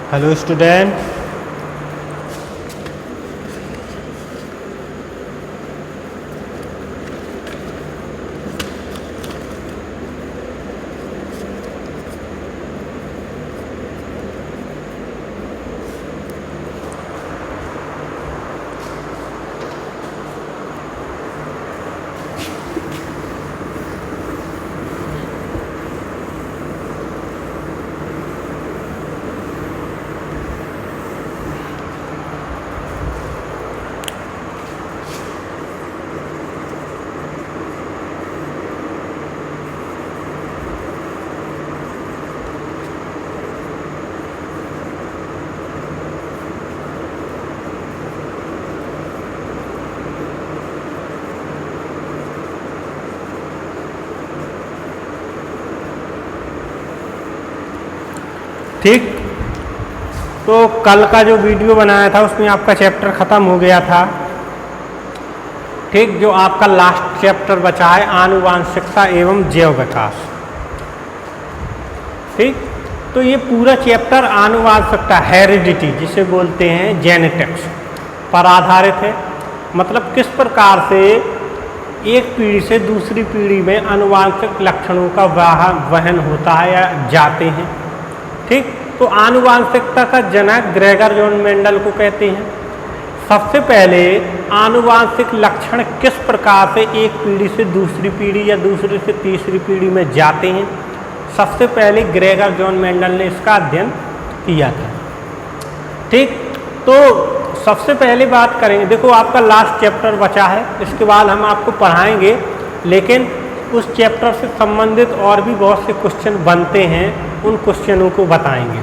Hello student. ठीक, तो कल का जो वीडियो बनाया था उसमें आपका चैप्टर ख़त्म हो गया था। ठीक, जो आपका लास्ट चैप्टर बचा है आनुवांशिकता एवं जैव विकास। ठीक, तो ये पूरा चैप्टर आनुवांशिकता हेरिडिटी जिसे बोलते हैं जेनेटिक्स पर आधारित है। मतलब किस प्रकार से एक पीढ़ी से दूसरी पीढ़ी में आनुवांशिक लक्षणों का वहन होता है या जाते हैं। ठीक, तो आनुवांशिकता का जनक ग्रेगर जॉन मेंडल को कहते हैं। सबसे पहले आनुवांशिक लक्षण किस प्रकार से एक पीढ़ी से दूसरी पीढ़ी या दूसरी से तीसरी पीढ़ी में जाते हैं, सबसे पहले ग्रेगर जॉन मेंडल ने इसका अध्ययन किया था। ठीक, तो सबसे पहले बात करेंगे, देखो आपका लास्ट चैप्टर बचा है, इसके बाद हम आपको पढ़ाएंगे, लेकिन उस चैप्टर से संबंधित और भी बहुत से क्वेश्चन बनते हैं, उन क्वेश्चनों को बताएंगे।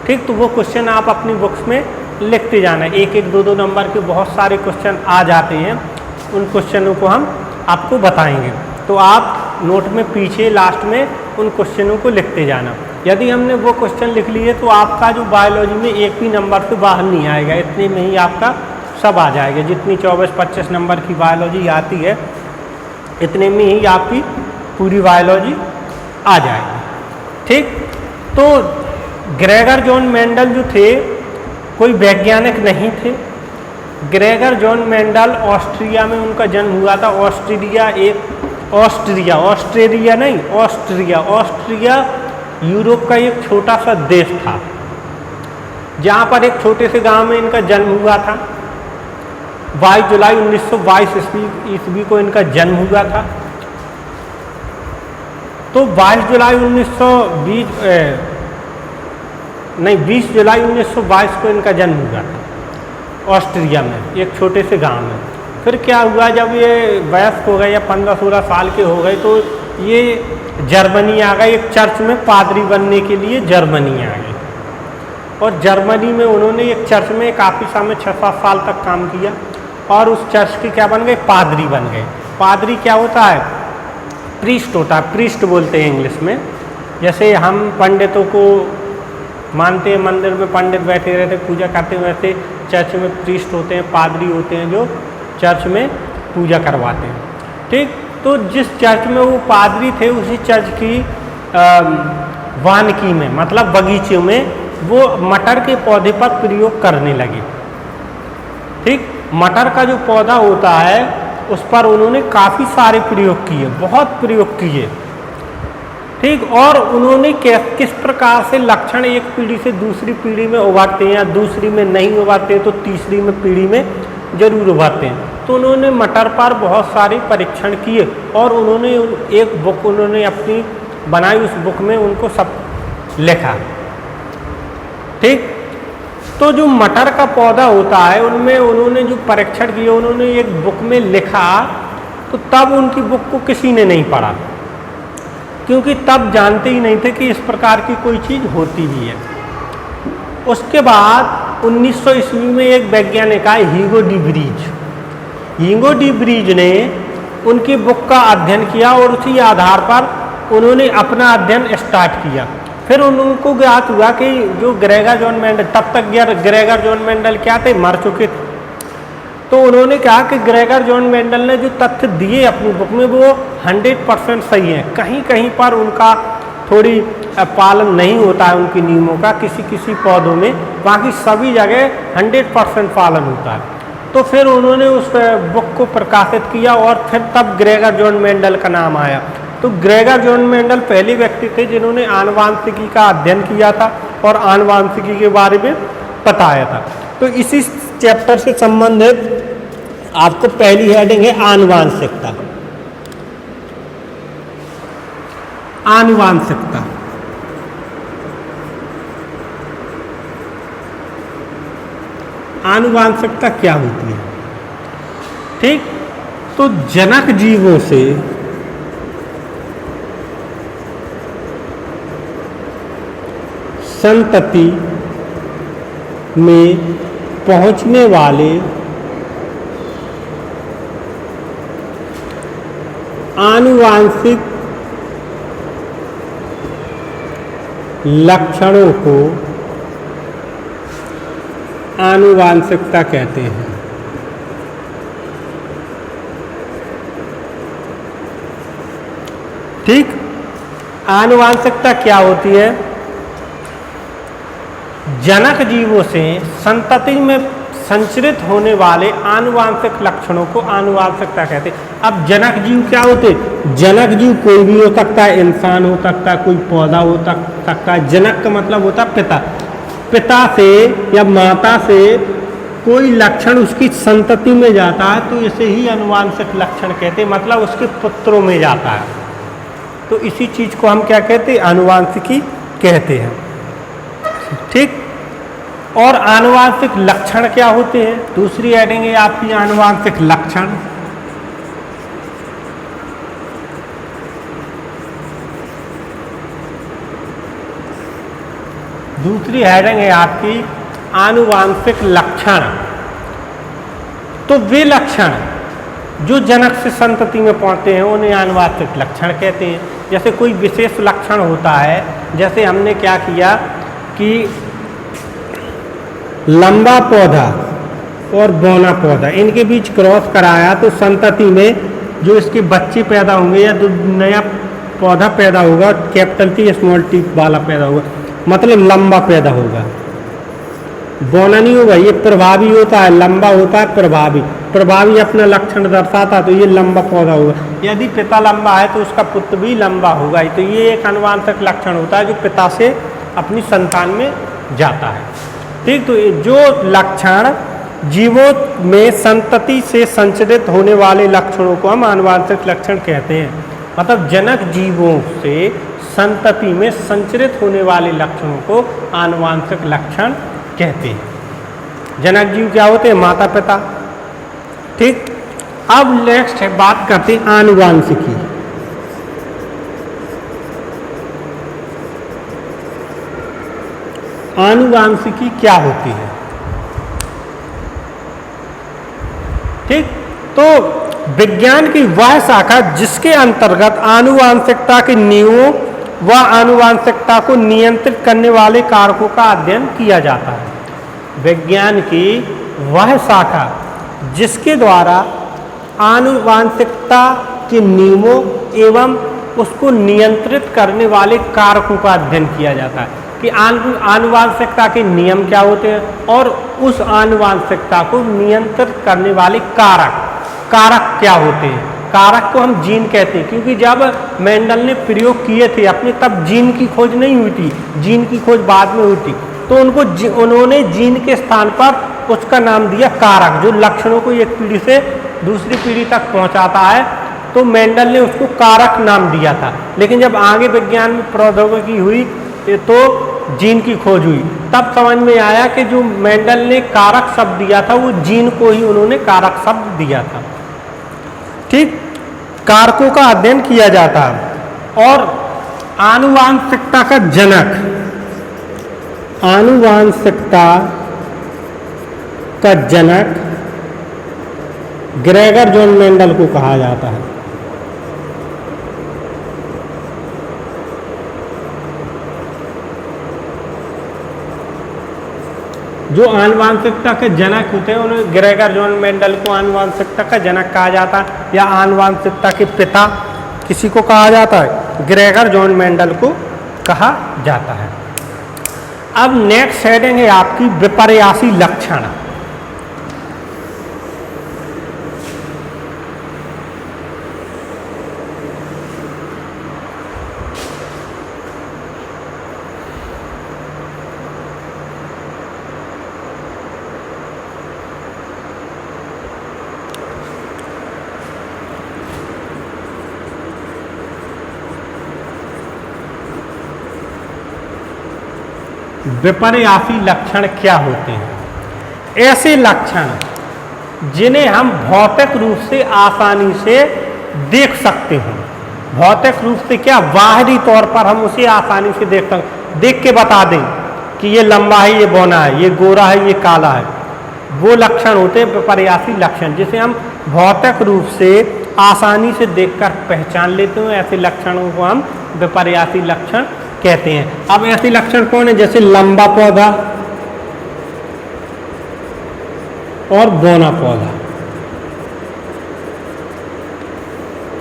ठीक, तो वो क्वेश्चन आप अपनी बुक्स में लिखते जाना। एक एक दो नंबर के बहुत सारे क्वेश्चन आ जाते हैं, उन क्वेश्चनों को हम आपको बताएंगे। तो आप नोट में पीछे लास्ट में उन क्वेश्चनों को लिखते जाना। यदि हमने वो क्वेश्चन लिख लिए तो आपका जो बायोलॉजी में एक भी नंबर से बाहर नहीं आएगा, इतने में ही आपका सब आ जाएगा। जितनी 24-25 नंबर की बायोलॉजी आती है, इतने में ही आपकी पूरी बायोलॉजी आ जाएगी। ठीक, तो ग्रेगर जॉन मेंडल जो थे कोई वैज्ञानिक नहीं थे। ग्रेगर जॉन मेंडल ऑस्ट्रिया में उनका जन्म हुआ था। ऑस्ट्रिया यूरोप का एक छोटा सा देश था, जहाँ पर एक छोटे से गांव में इनका जन्म हुआ था। 22 जुलाई 1922 ईस्वी को इनका जन्म हुआ था। तो 20 जुलाई 1922 को इनका जन्म हुआ था ऑस्ट्रिया में, एक छोटे से गांव में। फिर क्या हुआ, जब ये वयस्क हो गए या 15-16 साल के हो गए तो ये जर्मनी आ गए। एक चर्च में पादरी बनने के लिए जर्मनी आ गए, और जर्मनी में उन्होंने एक चर्च में काफ़ी समय 6-7 साल तक काम किया, और उस चर्च के क्या बन गए, पादरी बन गए। पादरी क्या होता है, प्रीस्ट होता है, प्रीस्ट बोलते हैं इंग्लिश में। जैसे हम पंडितों को मानते हैं, मंदिर में पंडित बैठे रहते पूजा करते हैं, वैसे चर्च में प्रीस्ट होते हैं, पादरी होते हैं जो चर्च में पूजा करवाते हैं। ठीक, तो जिस चर्च में वो पादरी थे उसी चर्च की वानिकी में, मतलब बगीचे में, वो मटर के पौधे पर प्रयोग करने लगे। ठीक, मटर का जो पौधा होता है उस पर उन्होंने काफ़ी सारे प्रयोग किए, बहुत प्रयोग किए। ठीक, और उन्होंने किस प्रकार से लक्षण एक पीढ़ी से दूसरी पीढ़ी में उभरते हैं, या दूसरी में नहीं उभरते तो तीसरी में पीढ़ी में जरूर उभरते हैं। तो उन्होंने मटर पर बहुत सारे परीक्षण किए, और उन्होंने एक बुक उन्होंने अपनी बनाई, उस बुक में उनको सब लिखा। ठीक, तो जो मटर का पौधा होता है उनमें उन्होंने जो परीक्षण किए उन्होंने एक बुक में लिखा, तो तब उनकी बुक को किसी ने नहीं पढ़ा, क्योंकि तब जानते ही नहीं थे कि इस प्रकार की कोई चीज़ होती भी है। उसके बाद 1900 ईस्वी में एक वैज्ञानिक आए, हीगो डी ब्रीज। हीगो डी ब्रीज ने उनकी बुक का अध्ययन किया, और उसी आधार पर उन्होंने अपना अध्ययन स्टार्ट किया। फिर उनको ज्ञात हुआ कि जो ग्रेगर जॉन मेंडल, तब तक ग्रेगर जॉन मेंडल क्या थे, मर चुके थे। तो उन्होंने कहा कि ग्रेगर जॉन मेंडल ने जो तथ्य दिए अपनी बुक में वो 100% सही है। कहीं कहीं पर उनका थोड़ी पालन नहीं होता है उनके नियमों का किसी किसी पौधों में, बाकी सभी जगह 100% पालन होता है। तो फिर उन्होंने उस बुक को प्रकाशित किया और फिर तब ग्रेगर जॉन मेंडल का नाम आया। तो ग्रेगर जॉन मेंडल पहले व्यक्ति थे जिन्होंने आनुवांशिकी का अध्ययन किया था और आनुवांशिकी के बारे में बताया था। तो इसी चैप्टर से संबंधित आपको पहली हेडिंग है आनुवांशिकता। आनुवांशिकता आनुवांशिकता क्या होती है? ठीक, तो जनक जीवों से संतति में पहुंचने वाले आनुवांशिक लक्षणों को आनुवांशिकता कहते हैं। ठीक, आनुवांशिकता क्या होती है? जनक जीवों से संतति में संचरित होने वाले आनुवांशिक लक्षणों को आनुवांशिकता कहते हैं। अब जनक जीव क्या होते? जनक जीव कोई भी हो सकता है, इंसान हो सकता है, कोई पौधा हो सकता है। जनक का मतलब होता है पिता। पिता से या माता से कोई लक्षण उसकी संतति में जाता है तो इसे ही आनुवांशिक लक्षण कहते हैं, मतलब उसके पुत्रों में जाता है। तो इसी चीज को हम क्या कहते हैं? आनुवांशिकी कहते हैं। ठीक, और आनुवांशिक लक्षण क्या होते हैं? दूसरी हेडिंग है आपकी आनुवांशिक लक्षण। दूसरी हेडिंग है आपकी आनुवांशिक लक्षण। तो वे लक्षण जो जनक से संतति में पहुंचते हैं उन्हें आनुवांशिक लक्षण कहते हैं। जैसे कोई विशेष लक्षण होता है, जैसे हमने क्या किया कि लंबा पौधा और बौना पौधा इनके बीच क्रॉस कराया तो संतति में जो इसके बच्चे पैदा होंगे या जो नया पौधा पैदा होगा कैपिटल टी स्मॉल टी वाला पैदा होगा, मतलब लंबा पैदा होगा। बौना नहीं होगा, ये प्रभावी होता है, लंबा होता है प्रभावी। प्रभावी अपना लक्षण दर्शाता तो ये लंबा पौधा होगा। यदि पिता लंबा है तो उसका पुत्र भी लंबा होगा। तो ये एक आनुवांशिक लक्षण होता है जो पिता से अपनी संतान में जाता है। ठीक, तो जो लक्षण जीवों में संतति से संचरित होने वाले लक्षणों को हम आनुवांशिक लक्षण कहते हैं। मतलब जनक जीवों से संतति में संचरित होने वाले लक्षणों को आनुवांशिक लक्षण कहते हैं। जनक जीव क्या होते हैं? माता पिता। ठीक, अब नेक्स्ट है बात करते हैं आनुवांशिकी। आनुवांशिकी क्या होती है? ठीक, तो विज्ञान की वह शाखा जिसके अंतर्गत आनुवांशिकता के नियमों व आनुवांशिकता को नियंत्रित करने वाले कारकों का अध्ययन किया जाता है। विज्ञान की वह शाखा जिसके द्वारा आनुवांशिकता के नियमों एवं उसको नियंत्रित करने वाले कारकों का अध्ययन किया जाता है कि आनुवांशिकता के नियम क्या होते हैं और उस आनुवांशिकता को नियंत्रित करने वाले कारक क्या होते हैं। कारक को हम जीन कहते हैं, क्योंकि जब मेंडल ने प्रयोग किए थे अपने तब जीन की खोज नहीं हुई थी, जीन की खोज बाद में हुई थी। तो उन्होंने जीन के स्थान पर उसका नाम दिया कारक, जो लक्षणों को एक पीढ़ी से दूसरी पीढ़ी तक पहुंचाता है। तो मेंडल ने उसको कारक नाम दिया था। लेकिन जब आगे विज्ञान में प्रौद्योगिकी हुई तो जीन की खोज हुई, तब समझ में आया कि जो मेंडल ने कारक शब्द दिया था वो जीन को ही उन्होंने कारक शब्द दिया था। ठीक, कारकों का अध्ययन किया जाता है। और आनुवांशिकता का जनक, आनुवांशिकता का जनक ग्रेगर जॉन मेंडल को कहा जाता है। जो आनुवांशिकता के जनक होते हैं उन्हें ग्रेगर जॉन मेंडल को आनुवांशिकता का जनक कहा जाता है, या आनुवांशिकता के पिता किसी को कहा जाता है, ग्रेगर जॉन मेंडल को कहा जाता है। अब नेक्स्ट हेडिंग है आपकी विपर्यासी लक्षण। विपर्यासी लक्षण क्या होते हैं? ऐसे लक्षण जिन्हें हम भौतिक रूप से आसानी से देख सकते हैं। भौतिक रूप से क्या, बाहरी तौर पर हम उसे आसानी से देख के बता दें कि ये लंबा है, ये बौना है, ये गोरा है, ये काला है। वो लक्षण होते हैं विपर्यासी लक्षण, जिसे हम भौतिक रूप से आसानी से देखकर पहचान लेते हैं। ऐसे लक्षणों को हम विपर्यासी लक्षण कहते हैं। अब ऐसे लक्षण कौन है? जैसे लंबा पौधा और बौना पौधा।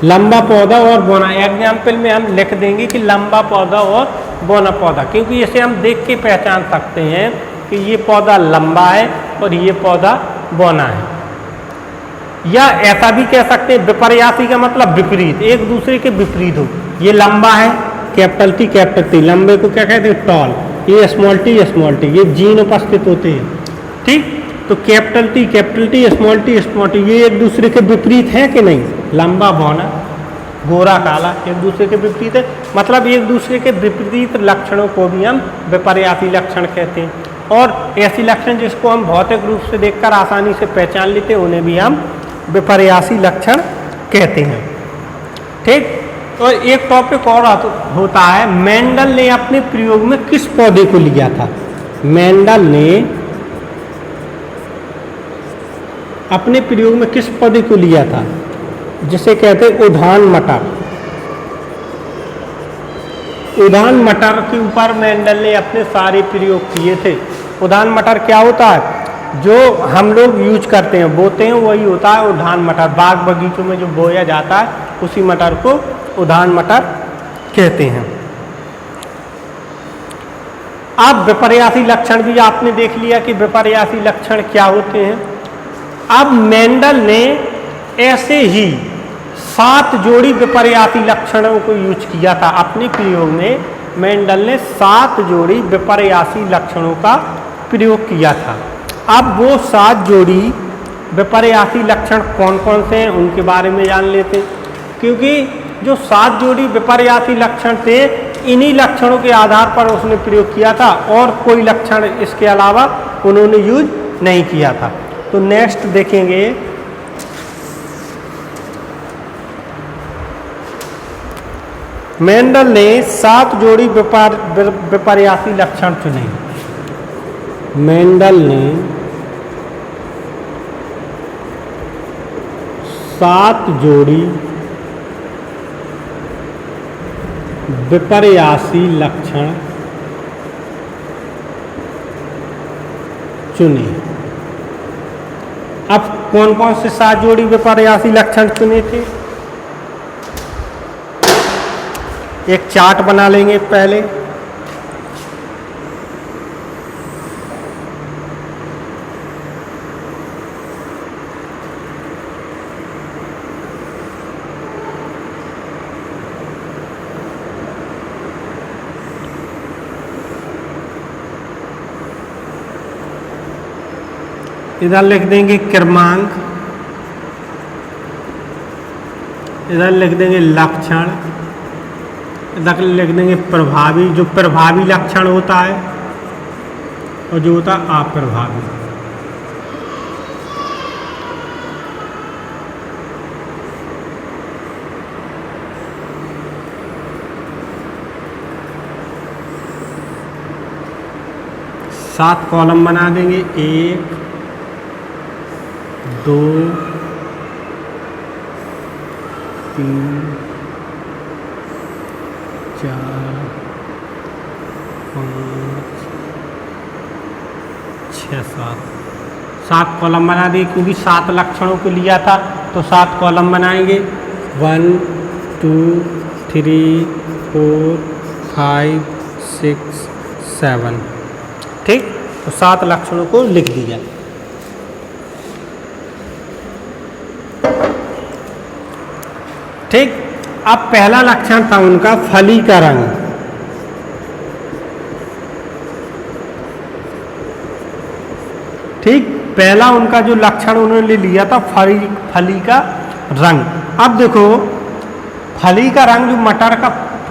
लंबा पौधा और बौना, एग्जाम्पल में हम लिख देंगे कि लंबा पौधा और बौना पौधा, क्योंकि इसे हम देख के पहचान सकते हैं कि ये पौधा लंबा है और ये पौधा बौना है। या ऐसा भी कह सकते हैं, विपर्यासी का मतलब विपरीत, एक दूसरे के विपरीत हो। ये लंबा है, कैपिटल टी कैपिटल टी, लंबे को क्या कहते हैं? टॉल। ये स्मॉल टी, ये जीन उपस्थित होते हैं, ठीक। तो कैपिटल टी स्मॉल टी, ये एक दूसरे के विपरीत है कि नहीं? लंबा बौना, गोरा काला, एक दूसरे के विपरीत है, मतलब एक दूसरे के विपरीत लक्षणों को भी हम विपर्यासी लक्षण कहते हैं। और ऐसी लक्षण जिसको हम भौतिक रूप से देखकर आसानी से पहचान लेते हैं, उन्हें भी हम विपर्यासी लक्षण कहते हैं, ठीक। और एक टॉपिक और होता है, मेंडल ने अपने प्रयोग में किस पौधे को लिया था? मेंडल ने अपने प्रयोग में किस पौधे को लिया था? जिसे कहते हैं उद्यान मटर। उद्यान मटर के ऊपर मेंडल ने अपने सारे प्रयोग किए थे। उद्यान मटर क्या होता है? जो हम लोग यूज करते हैं, बोते हैं, वही होता है उद्यान मटर। बाग बगीचों में जो बोया जाता है उसी मटर को उद्यान मटर कहते हैं। अब विपर्यासी लक्षण भी आपने देख लिया कि विपर्यासी लक्षण क्या होते हैं। अब मेंडल ने ऐसे ही 7 जोड़ी विपर्यासी लक्षणों को यूज किया था अपने प्रयोग में। मेंडल ने 7 जोड़ी विपर्यासी लक्षणों का प्रयोग किया था। अब वो 7 जोड़ी विपर्यासी लक्षण कौन कौन से हैं उनके बारे में जान लेते हैं, क्योंकि जो 7 जोड़ी विपर्यासी लक्षण थे, इन्हीं लक्षणों के आधार पर उसने प्रयोग किया था और कोई लक्षण इसके अलावा उन्होंने यूज नहीं किया था। तो नेक्स्ट देखेंगे, मेंडल ने 7 जोड़ी विपर्यासी लक्षण चुने। मेंडल ने 7 जोड़ी विपर्यासी लक्षण चुने। अब कौन कौन से 7 जोड़ी विपर्यासी लक्षण चुने थे? एक चार्ट बना लेंगे पहले। इधर लिख देंगे क्रमांक, इधर लिख देंगे लक्षण, इधर लिख देंगे प्रभावी, जो प्रभावी लक्षण होता है और जो होता है अप्रभावी। सात कॉलम बना देंगे, 1 2 3 4 5 6 7 कॉलम बना दिए, क्योंकि 7 लक्षणों को लिया था तो 7 कॉलम बनाएंगे। 1 2 3 4 5 6, 7। ठीक, तो 7 लक्षणों को लिख दिया। ठीक, अब पहला लक्षण था उनका फली का रंग। ठीक, पहला उनका जो लक्षण उन्होंने लिया था फली का रंग। अब देखो फली का रंग, जो मटर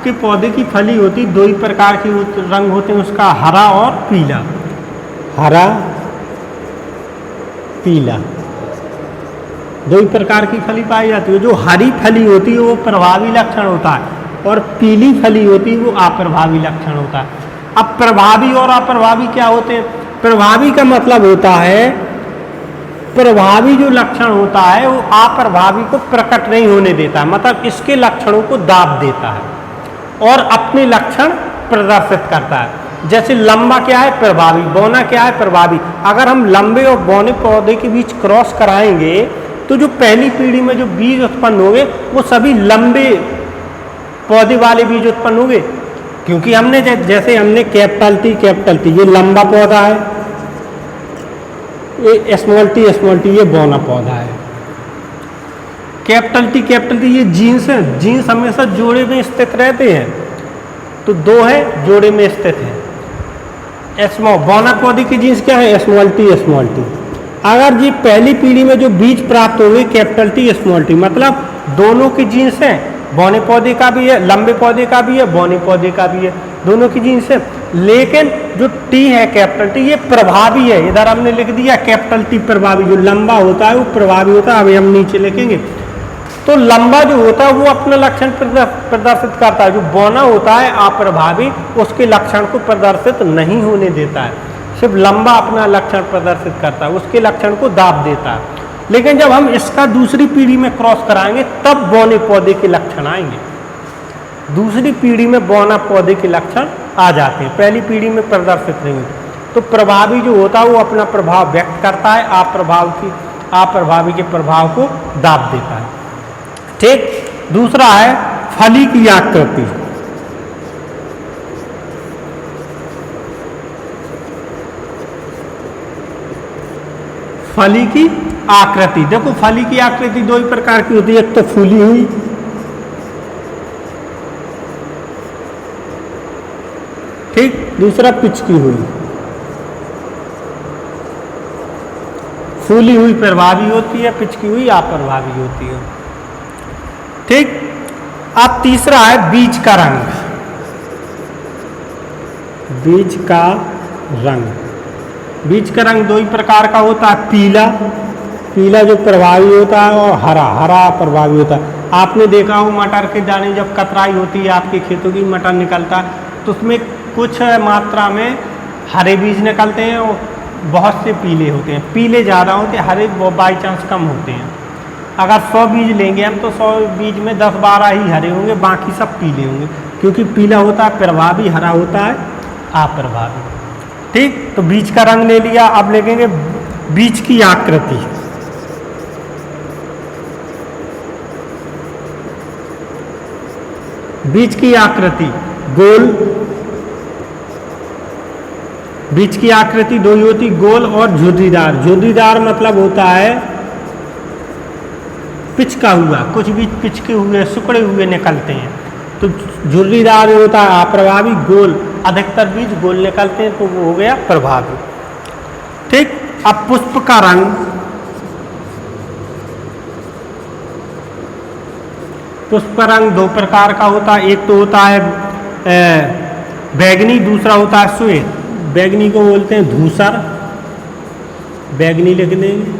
के पौधे की फली होती, दो ही प्रकार के रंग होते हैं उसका, हरा और पीला। हरा पीला दो ही प्रकार की फली पाई जाती है। जो हरी फली होती है वो प्रभावी लक्षण होता है, और पीली फली होती है वो अप्रभावी लक्षण होता है। अब प्रभावी और अप्रभावी क्या होते हैं? प्रभावी का मतलब होता है, प्रभावी जो लक्षण होता है वो अप्रभावी को प्रकट नहीं होने देता, मतलब इसके लक्षणों को दाब देता है और अपने लक्षण प्रदर्शित करता है। जैसे लंबा क्या है? प्रभावी। बौना क्या है? प्रभावी। अगर हम लंबे और बौने पौधे के बीच क्रॉस कराएंगे तो जो पहली पीढ़ी में जो बीज उत्पन्न होंगे वो सभी लंबे पौधे वाले बीज उत्पन्न होंगे, क्योंकि हमने जैसे हमने कैपिटल टी ये लंबा पौधा है, ये स्मॉल टी ये बौना पौधा है। कैपिटल टी ये जीन्स है। जीन्स हमेशा जोड़े में स्थित रहते हैं, तो दो है जोड़े में स्थित है। बौना पौधे की जीन्स क्या है? Small T. अगर जी पहली पीढ़ी में जो बीज प्राप्त हुए कैपिटल टी, मतलब दोनों की जीन्स है, बौने पौधे का भी है, लंबे पौधे का भी है, बौने पौधे का भी है, दोनों की जीन्स है। लेकिन जो टी है कैपिटल टी ये प्रभावी है। इधर हमने लिख दिया कैपिटल टी प्रभावी, जो लंबा होता है वो प्रभावी होता है। अभी हम नीचे लिखेंगे तो लंबा जो होता है वो अपना लक्षण प्रदर्शित करता है, जो बौना होता है अप्रभावी उसके लक्षण को प्रदर्शित नहीं होने देता है। सिर्फ लंबा अपना लक्षण प्रदर्शित करता है, उसके लक्षण को दाब देता है। लेकिन जब हम इसका दूसरी पीढ़ी में क्रॉस कराएंगे तब बौने पौधे के लक्षण आएंगे। दूसरी पीढ़ी में बौना पौधे के लक्षण आ जाते हैं, पहली पीढ़ी में प्रदर्शित नहीं होते। तो प्रभावी जो होता है वो अपना प्रभाव व्यक्त करता है, अप्रभावी के प्रभाव को दाब देता है। ठीक, दूसरा है फली की आकृति। फली की आकृति, देखो फली की आकृति दो ही प्रकार की होती है, एक तो फूली हुई, ठीक, दूसरा पिचकी हुई। फूली हुई प्रभावी होती है, पिचकी हुई अप्रभावी होती है। ठीक, अब तीसरा है बीज का रंग। बीज का रंग दो ही प्रकार का होता है, पीला जो प्रभावी होता है और हरा प्रभावी होता है। आपने देखा हो मटर के दाने जब कतराई होती है, आपके खेतों की मटर निकलता है तो उसमें कुछ मात्रा में हरे बीज निकलते हैं और बहुत से पीले होते हैं। पीले ज़्यादा होते हैं, हरे बाई चांस कम होते हैं। अगर 100 बीज लेंगे हम तो 100 बीज में 10-12 ही हरे होंगे, बाकी सब पीले होंगे, क्योंकि पीला होता है प्रभावी, हरा होता है अप्रभावी। ठीक, तो बीज का रंग ले लिया। अब लिखेंगे बीज की आकृति। बीज की आकृति गोल, बीज की आकृति दो ही होती, गोल और झुर्रीदार। झुर्रीदार मतलब होता है पिचका हुआ, कुछ बीज पिचके हुए सिकुड़े हुए निकलते हैं, तो झुर्रीदार होता है अप्रभावी। गोल, अधिकतर बीज गोल निकलते हैं तो वो हो गया प्रभावी। ठीक, अब पुष्प का रंग। पुष्प का रंग दो प्रकार का होता है, एक तो होता है बैगनी, दूसरा होता है श्वेत। बैगनी को बोलते हैं धूसर, बैगनी लिख देंगे,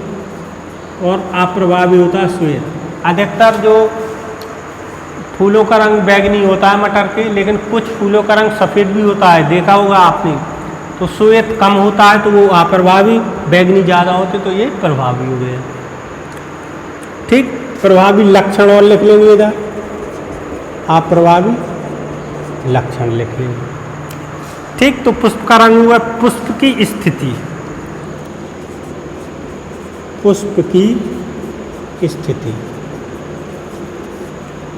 और अप्रभावी होता है श्वेत। अधिकतर जो फूलों का रंग बैगनी होता है मटर के, लेकिन कुछ फूलों का रंग सफ़ेद भी होता है, देखा होगा आपने। तो श्वेत कम होता है तो वो अप्रभावी, बैगनी ज़्यादा होते तो ये प्रभावी हो गया। ठीक, प्रभावी लक्षण और लिख लेंगे इधर, अप्रभावी लक्षण लिख लेंगे। ठीक, तो पुष्प का रंग हुआ पुष्प की स्थिति। पुष्प की स्थिति,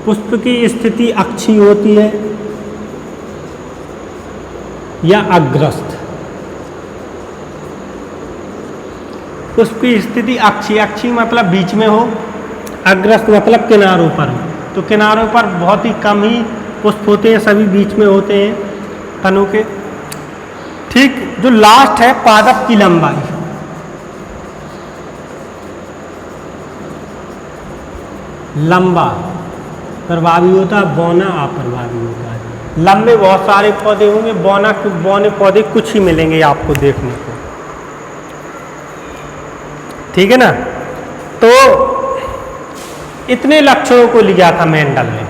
पुष्प की स्थिति अक्षीय होती है, या अग्रस्त। उसकी स्थिति अक्षीय, अक्षीय मतलब बीच में हो, अग्रस्त मतलब किनारों पर हो। तो किनारों पर बहुत ही कम ही पुष्प होते हैं, सभी बीच में होते हैं तनों के। ठीक, जो लास्ट है पादप की लंबाई, लंबा प्रभावी होता है, बौना अप्रभावी होता है। लंबे बहुत सारे पौधे होंगे, बौने पौधे कुछ ही मिलेंगे आपको देखने को। ठीक है ना। तो इतने लक्षणों को लिया था मेंडल ने।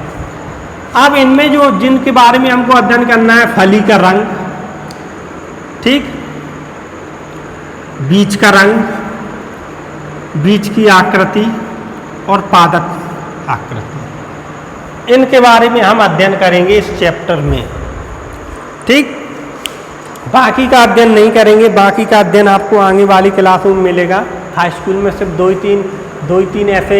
अब इनमें जो जिनके बारे में हमको अध्ययन करना है, फली का रंग, ठीक, बीज का रंग, बीज की आकृति और पादप आकृति, इनके बारे में हम अध्ययन करेंगे इस चैप्टर में। ठीक, बाकी का अध्ययन नहीं करेंगे, बाकी का अध्ययन आपको आगे वाली क्लासों में मिलेगा। हाई स्कूल में सिर्फ दो ही तीन ऐसे,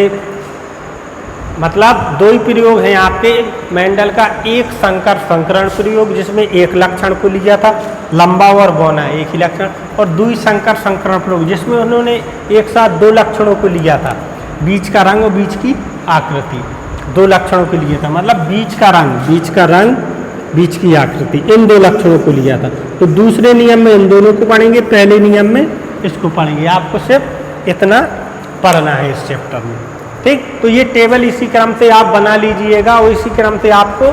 मतलब दो ही प्रयोग हैं आपके मेंडल का। एक संकर संकरण प्रयोग जिसमें एक लक्षण को लिया था, लंबा और बौना एक ही लक्षण, और दुई संकर संकरण प्रयोग जिसमें उन्होंने एक साथ दो लक्षणों को लिया था, बीज का रंग और बीज की आकृति, दो लक्षणों को लिया था। मतलब बीज का रंग, बीज की आकृति, इन दो लक्षणों को लिया था। तो दूसरे नियम में इन दोनों को पढ़ेंगे, पहले नियम में इसको पढ़ेंगे। आपको सिर्फ इतना पढ़ना है इस चैप्टर में। ठीक, तो ये टेबल इसी क्रम से आप बना लीजिएगा और इसी क्रम से आपको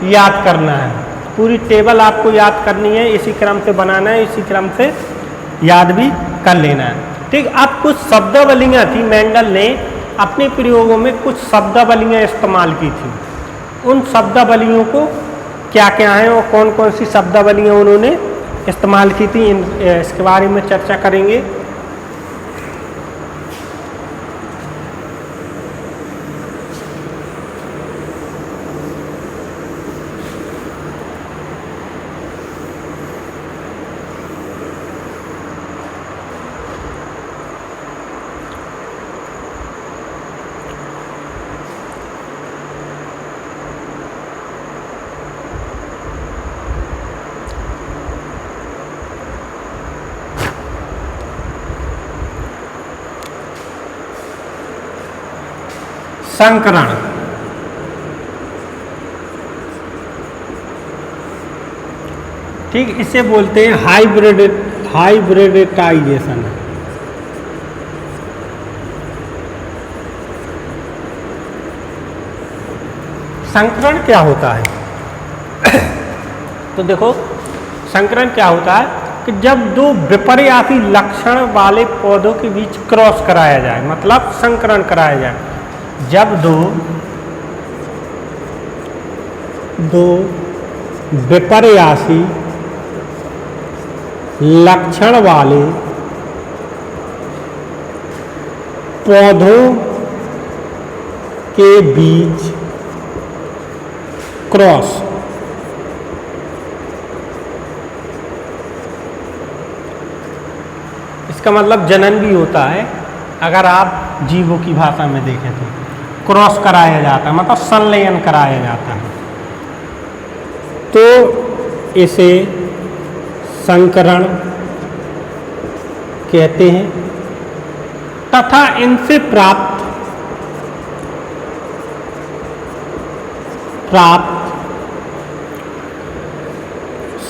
याद करना है। पूरी टेबल आपको याद करनी है, इसी क्रम से बनाना है, इसी क्रम से याद भी कर लेना है। ठीक, अब कुछ शब्दावलियाँ थी, मेंडल ने अपने प्रयोगों में कुछ शब्दावलियाँ इस्तेमाल की थी। उन शब्दावलियों को क्या क्या है और कौन कौन सी शब्दावलियाँ उन्होंने इस्तेमाल की थी, इसके बारे में चर्चा करेंगे। संकरण, ठीक, इसे बोलते हैं हाइब्रिडाइजेशन। संकरण क्या होता है? तो देखो, संकरण क्या होता है कि जब दो विपर्यासी लक्षण वाले पौधों के बीच क्रॉस कराया जाए, मतलब संकरण कराया जाए। जब दो विपर्यासी लक्षण वाले पौधों के बीच क्रॉस इसका मतलब जनन भी होता है। अगर आप जीवों की भाषा में देखें तो क्रॉस कराया जाता है, मतलब संलयन कराया जाता है, तो इसे संकरण कहते हैं। तथा इनसे प्राप्त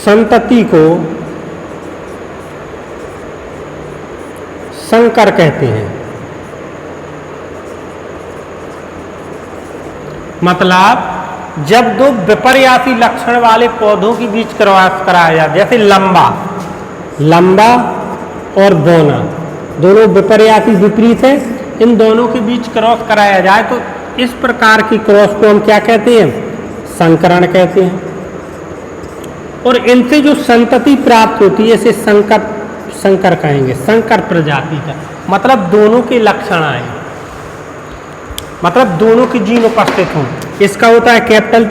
संतति को संकर कहते हैं। मतलब जब दो विपर्यासी लक्षण वाले पौधों के बीच क्रॉस कराया जाए, जैसे लंबा और बौना, दोनों विपर्यासी विपरीत है, इन दोनों के बीच क्रॉस कराया जाए तो इस प्रकार की क्रॉस को हम क्या कहते हैं? संकरण कहते हैं। और इनसे जो संतति प्राप्त होती है इसे संकर कहेंगे, संकर प्रजाति का। मतलब दोनों के लक्षण आए, मतलब दोनों की जीन उपस्थित हों। इसका होता है कैपिटल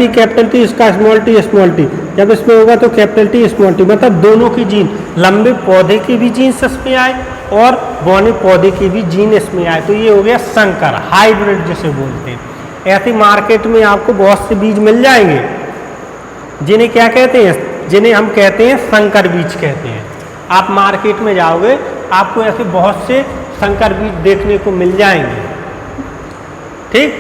टी, इसका स्मॉल टी। जब इसमें होगा तो कैपिटल टी स्मॉल टी, मतलब दोनों की जीन, लंबे पौधे की भी जीन इसमें आए और बौने पौधे की भी जीन इसमें आए, तो ये हो गया संकर, हाइब्रिड जिसे बोलते हैं। ऐसे मार्केट में आपको बहुत से बीज मिल जाएंगे जिन्हें क्या कहते हैं? जिन्हें हम कहते हैं संकर बीज कहते हैं। आप मार्केट में जाओगे आपको ऐसे बहुत से संकर बीज देखने को मिल जाएंगे। ठीक,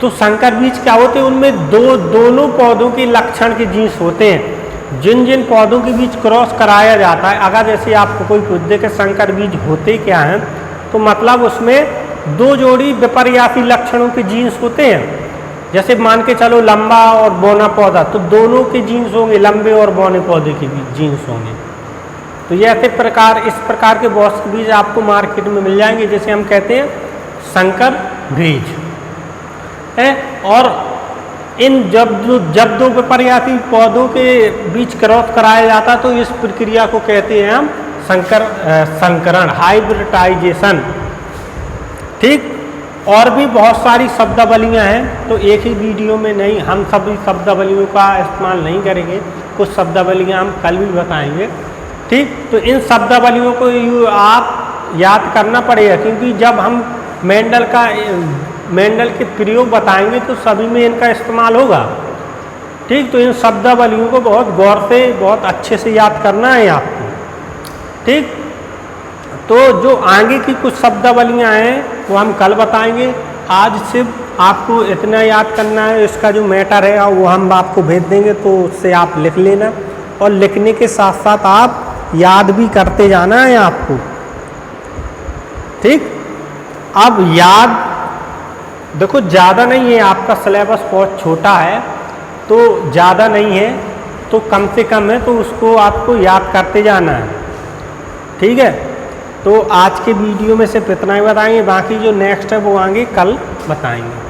तो संकर बीज क्या होते हैं, उनमें दोनों पौधों के लक्षण के जीन्स होते हैं। जिन जिन पौधों के बीच क्रॉस कराया जाता है, अगर जैसे आपको कोई पूछ दे के संकर बीज होते क्या हैं, तो मतलब उसमें 2 जोड़ी विपर्यासी लक्षणों के जीन्स होते हैं। जैसे मान के चलो लंबा और बौना पौधा, तो दोनों के जीन्स होंगे, लंबे और बौने पौधे के भी जीन्स होंगे। तो ये ऐसे प्रकार, इस प्रकार के बहुत से बीज आपको मार्केट में मिल जाएंगे, जैसे हम कहते हैं संकर बीज है। और इन जब दो विपर्यासी पौधों के बीच क्रॉस कराया जाता है तो इस प्रक्रिया को कहते हैं हम संकरण, हाइब्रिडाइजेशन। ठीक, और भी बहुत सारी शब्दावलियाँ हैं, तो एक ही वीडियो में नहीं, हम सभी शब्दावलियों का इस्तेमाल नहीं करेंगे, कुछ शब्दावलियाँ हम कल भी बताएंगे। ठीक, तो इन शब्दावलियों को आप याद करना पड़ेगा, क्योंकि जब हम मेंडल के प्रयोग बताएंगे तो सभी में इनका इस्तेमाल होगा। ठीक, तो इन शब्दावलियों को बहुत गौर से, बहुत अच्छे से याद करना है आपको। ठीक, तो जो आगे की कुछ शब्दावलियाँ हैं वो हम कल बताएंगे। आज सिर्फ आपको इतना याद करना है, इसका जो मैटर है वो हम आपको भेज देंगे, तो उससे आप लिख लेना, और लिखने के साथ साथ आप याद भी करते जाना है आपको। ठीक, अब याद देखो ज़्यादा नहीं है, आपका सिलेबस बहुत छोटा है, तो ज़्यादा नहीं है, तो कम से कम है, तो उसको आपको याद करते जाना है। ठीक है, तो आज के वीडियो में सिर्फ इतना ही बताएंगे, बाकी जो नेक्स्ट है वो आगे कल बताएंगे।